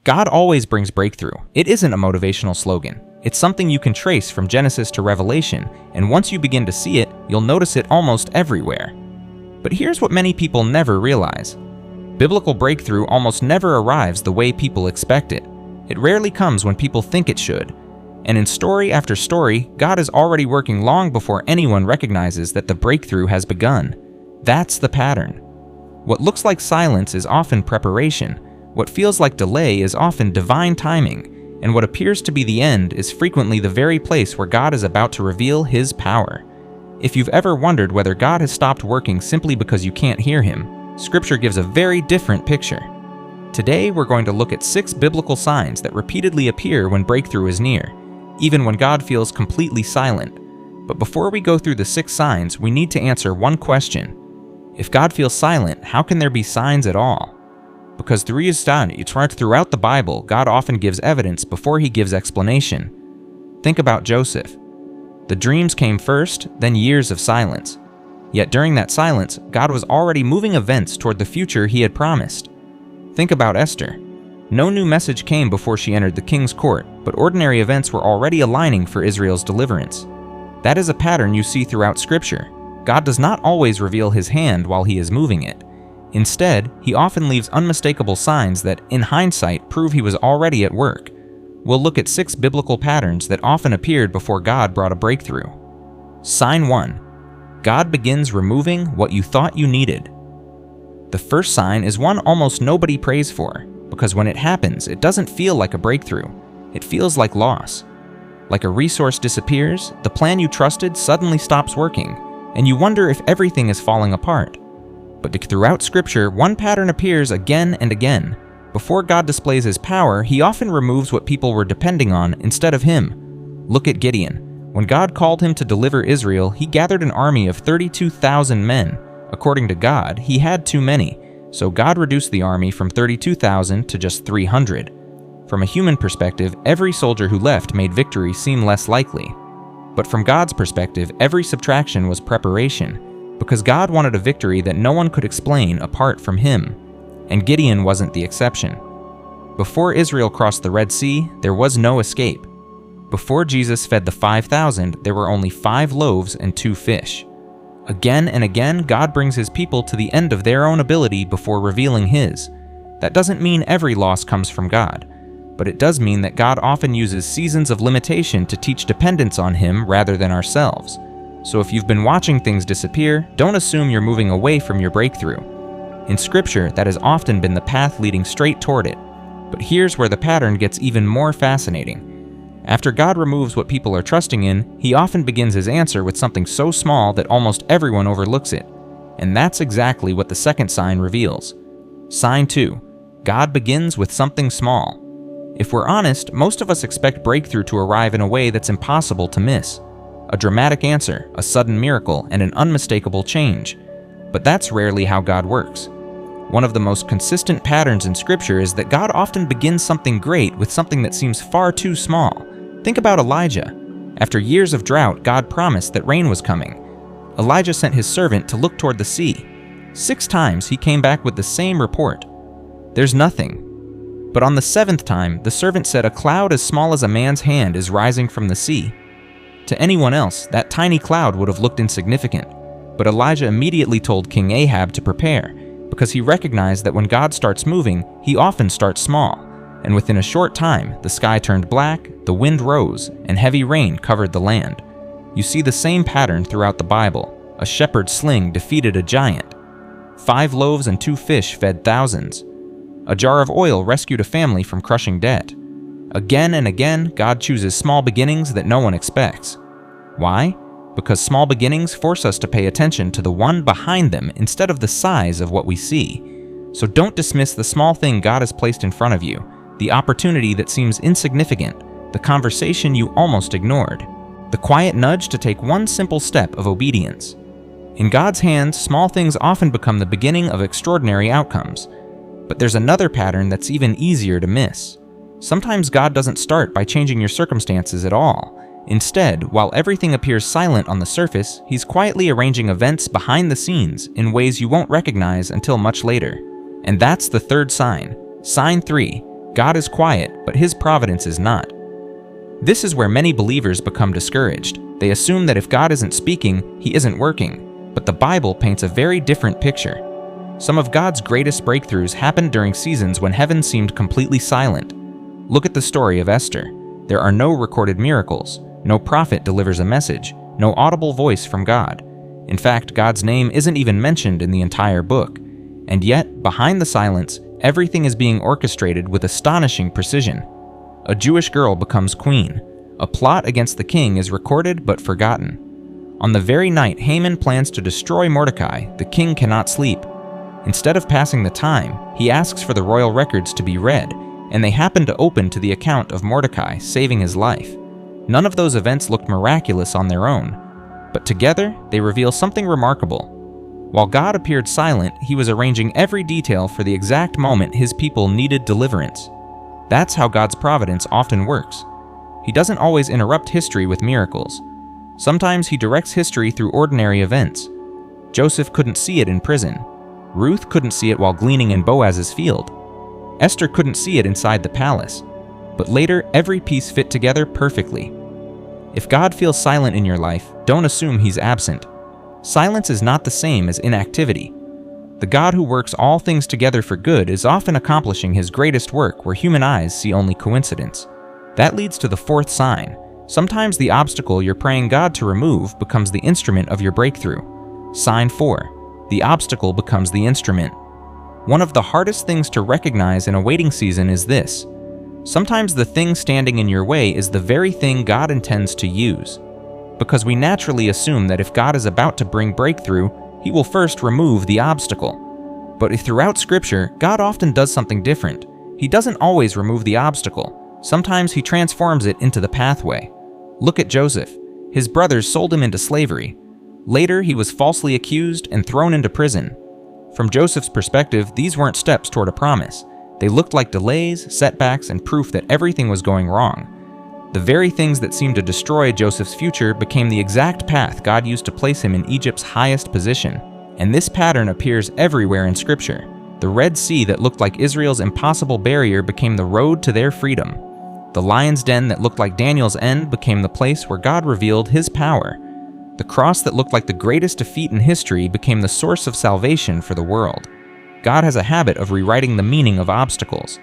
God always brings breakthrough. It isn't a motivational slogan. It's something you can trace from Genesis to Revelation, and once you begin to see it, you'll notice it almost everywhere. But here's what many people never realize. Biblical breakthrough almost never arrives the way people expect it. It rarely comes when people think it should. And in story after story, God is already working long before anyone recognizes that the breakthrough has begun. That's the pattern. What looks like silence is often preparation. What feels like delay is often divine timing. And what appears to be the end is frequently the very place where God is about to reveal His power. If you've ever wondered whether God has stopped working simply because you can't hear Him, Scripture gives a very different picture. Today, we're going to look at 6 biblical signs that repeatedly appear when breakthrough is near, even when God feels completely silent. But before we go through the 6 signs, we need to answer one question. If God feels silent, how can there be signs at all? Because throughout the Bible, God often gives evidence before He gives explanation. Think about Joseph. The dreams came first, then years of silence. Yet during that silence, God was already moving events toward the future He had promised. Think about Esther. No new message came before she entered the king's court, but ordinary events were already aligning for Israel's deliverance. That is a pattern you see throughout Scripture. God does not always reveal His hand while He is moving it. Instead, He often leaves unmistakable signs that, in hindsight, prove He was already at work. We'll look at 6 biblical patterns that often appeared before God brought a breakthrough. Sign 1. God begins removing what you thought you needed. The first sign is one almost nobody prays for, because when it happens, it doesn't feel like a breakthrough. It feels like loss. Like a resource disappears, the plan you trusted suddenly stops working, and you wonder if everything is falling apart. But throughout Scripture, one pattern appears again and again. Before God displays His power, He often removes what people were depending on instead of Him. Look at Gideon. When God called him to deliver Israel, He gathered an army of 32,000 men. According to God, he had too many, so God reduced the army from 32,000 to just 300. From a human perspective, every soldier who left made victory seem less likely. But from God's perspective, every subtraction was preparation, because God wanted a victory that no one could explain apart from Him. And Gideon wasn't the exception. Before Israel crossed the Red Sea, there was no escape. Before Jesus fed the 5,000, there were only 5 loaves and 2 fish. Again and again, God brings His people to the end of their own ability before revealing His. That doesn't mean every loss comes from God, but it does mean that God often uses seasons of limitation to teach dependence on Him rather than ourselves. So if you've been watching things disappear, don't assume you're moving away from your breakthrough. In Scripture, that has often been the path leading straight toward it. But here's where the pattern gets even more fascinating. After God removes what people are trusting in, He often begins His answer with something so small that almost everyone overlooks it. And that's exactly what the second sign reveals. Sign 2. God begins with something small. If we're honest, most of us expect breakthrough to arrive in a way that's impossible to miss. A dramatic answer, a sudden miracle, and an unmistakable change. But that's rarely how God works. One of the most consistent patterns in Scripture is that God often begins something great with something that seems far too small. Think about Elijah. After years of drought, God promised that rain was coming. Elijah sent his servant to look toward the sea. 6 times he came back with the same report. There's nothing. But on the 7th time, the servant said a cloud as small as a man's hand is rising from the sea. To anyone else, that tiny cloud would have looked insignificant. But Elijah immediately told King Ahab to prepare, because he recognized that when God starts moving, He often starts small. And within a short time, the sky turned black, the wind rose, and heavy rain covered the land. You see the same pattern throughout the Bible. A shepherd's sling defeated a giant. 5 loaves and 2 fish fed thousands. A jar of oil rescued a family from crushing debt. Again and again, God chooses small beginnings that no one expects. Why? Because small beginnings force us to pay attention to the one behind them instead of the size of what we see. So don't dismiss the small thing God has placed in front of you, the opportunity that seems insignificant, the conversation you almost ignored, the quiet nudge to take one simple step of obedience. In God's hands, small things often become the beginning of extraordinary outcomes. But there's another pattern that's even easier to miss. Sometimes God doesn't start by changing your circumstances at all. Instead, while everything appears silent on the surface, He's quietly arranging events behind the scenes in ways you won't recognize until much later. And that's the third sign. Sign 3. God is quiet, but His providence is not. This is where many believers become discouraged. They assume that if God isn't speaking, He isn't working. But the Bible paints a very different picture. Some of God's greatest breakthroughs happened during seasons when heaven seemed completely silent. Look at the story of Esther. There are no recorded miracles. No prophet delivers a message. No audible voice from God. In fact, God's name isn't even mentioned in the entire book. And yet, behind the silence, everything is being orchestrated with astonishing precision. A Jewish girl becomes queen. A plot against the king is recorded but forgotten. On the very night Haman plans to destroy Mordecai, the king cannot sleep. Instead of passing the time, he asks for the royal records to be read, and they happen to open to the account of Mordecai saving his life. None of those events looked miraculous on their own, but together they reveal something remarkable. While God appeared silent, He was arranging every detail for the exact moment His people needed deliverance. That's how God's providence often works. He doesn't always interrupt history with miracles. Sometimes He directs history through ordinary events. Joseph couldn't see it in prison. Ruth couldn't see it while gleaning in Boaz's field. Esther couldn't see it inside the palace. But later, every piece fit together perfectly. If God feels silent in your life, don't assume He's absent. Silence is not the same as inactivity. The God who works all things together for good is often accomplishing His greatest work where human eyes see only coincidence. That leads to the fourth sign. Sometimes the obstacle you're praying God to remove becomes the instrument of your breakthrough. Sign 4. The obstacle becomes the instrument. One of the hardest things to recognize in a waiting season is this. Sometimes the thing standing in your way is the very thing God intends to use. Because we naturally assume that if God is about to bring breakthrough, He will first remove the obstacle. But throughout Scripture, God often does something different. He doesn't always remove the obstacle. Sometimes He transforms it into the pathway. Look at Joseph. His brothers sold him into slavery. Later, he was falsely accused and thrown into prison. From Joseph's perspective, these weren't steps toward a promise. They looked like delays, setbacks, and proof that everything was going wrong. The very things that seemed to destroy Joseph's future became the exact path God used to place him in Egypt's highest position. And this pattern appears everywhere in Scripture. The Red Sea that looked like Israel's impossible barrier became the road to their freedom. The lion's den that looked like Daniel's end became the place where God revealed His power. The cross that looked like the greatest defeat in history became the source of salvation for the world. God has a habit of rewriting the meaning of obstacles.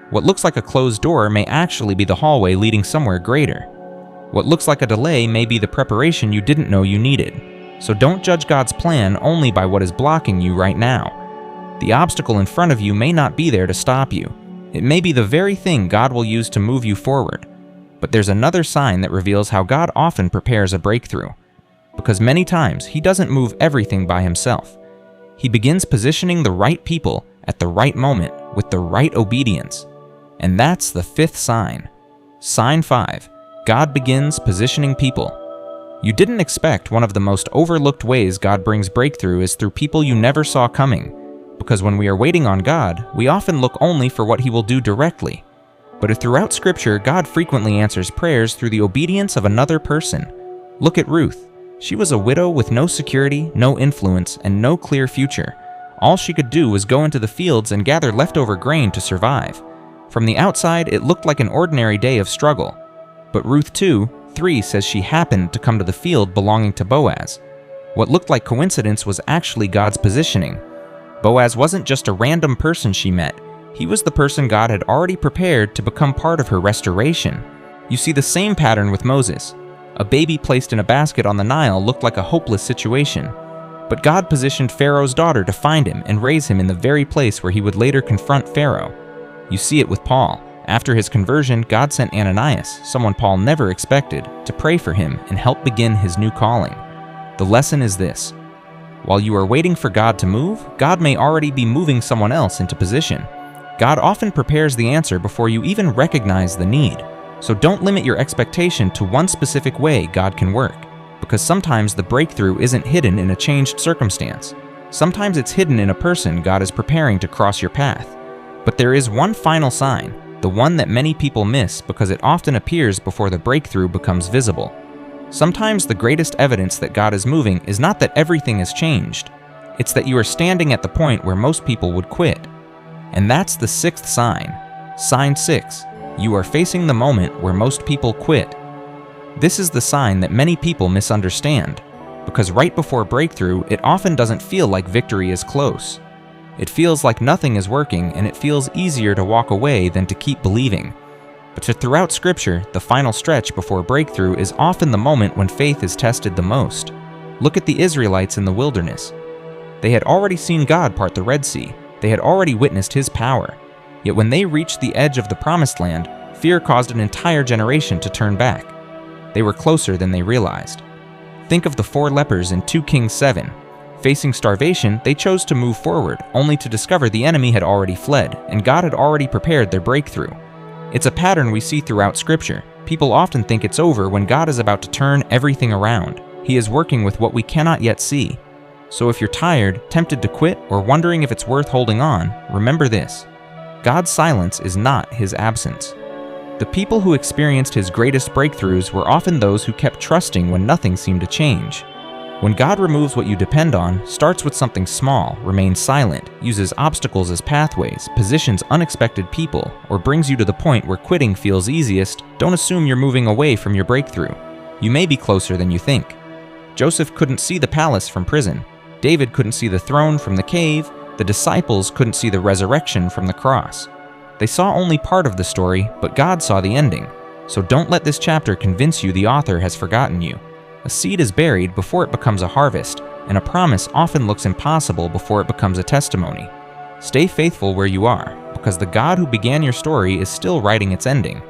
What looks like a closed door may actually be the hallway leading somewhere greater. What looks like a delay may be the preparation you didn't know you needed. So don't judge God's plan only by what is blocking you right now. The obstacle in front of you may not be there to stop you. It may be the very thing God will use to move you forward. But there's another sign that reveals how God often prepares a breakthrough. Because many times, He doesn't move everything by Himself. He begins positioning the right people at the right moment with the right obedience. And that's the fifth sign. Sign 5. God begins positioning people. You didn't expect one of the most overlooked ways God brings breakthrough is through people you never saw coming. Because when we are waiting on God, we often look only for what He will do directly. But throughout Scripture, God frequently answers prayers through the obedience of another person. Look at Ruth. She was a widow with no security, no influence, and no clear future. All she could do was go into the fields and gather leftover grain to survive. From the outside, it looked like an ordinary day of struggle. But Ruth 2:3 says she happened to come to the field belonging to Boaz. What looked like coincidence was actually God's positioning. Boaz wasn't just a random person she met. He was the person God had already prepared to become part of her restoration. You see the same pattern with Moses. A baby placed in a basket on the Nile looked like a hopeless situation. But God positioned Pharaoh's daughter to find him and raise him in the very place where he would later confront Pharaoh. You see it with Paul. After his conversion, God sent Ananias, someone Paul never expected, to pray for him and help begin his new calling. The lesson is this. While you are waiting for God to move, God may already be moving someone else into position. God often prepares the answer before you even recognize the need. So don't limit your expectation to one specific way God can work, because sometimes the breakthrough isn't hidden in a changed circumstance. Sometimes it's hidden in a person God is preparing to cross your path. But there is one final sign, the one that many people miss because it often appears before the breakthrough becomes visible. Sometimes the greatest evidence that God is moving is not that everything has changed. It's that you are standing at the point where most people would quit. And that's the sixth sign. Sign 6. You are facing the moment where most people quit. This is the sign that many people misunderstand, because right before breakthrough, it often doesn't feel like victory is close. It feels like nothing is working, and it feels easier to walk away than to keep believing. But throughout Scripture, the final stretch before breakthrough is often the moment when faith is tested the most. Look at the Israelites in the wilderness. They had already seen God part the Red Sea. They had already witnessed His power. Yet when they reached the edge of the Promised Land, fear caused an entire generation to turn back. They were closer than they realized. Think of the 4 lepers in 2 Kings 7. Facing starvation, they chose to move forward, only to discover the enemy had already fled, and God had already prepared their breakthrough. It's a pattern we see throughout Scripture. People often think it's over when God is about to turn everything around. He is working with what we cannot yet see. So if you're tired, tempted to quit, or wondering if it's worth holding on, remember this: God's silence is not His absence. The people who experienced His greatest breakthroughs were often those who kept trusting when nothing seemed to change. When God removes what you depend on, starts with something small, remains silent, uses obstacles as pathways, positions unexpected people, or brings you to the point where quitting feels easiest, don't assume you're moving away from your breakthrough. You may be closer than you think. Joseph couldn't see the palace from prison. David couldn't see the throne from the cave. The disciples couldn't see the resurrection from the cross. They saw only part of the story, but God saw the ending. So don't let this chapter convince you the author has forgotten you. A seed is buried before it becomes a harvest, and a promise often looks impossible before it becomes a testimony. Stay faithful where you are, because the God who began your story is still writing its ending.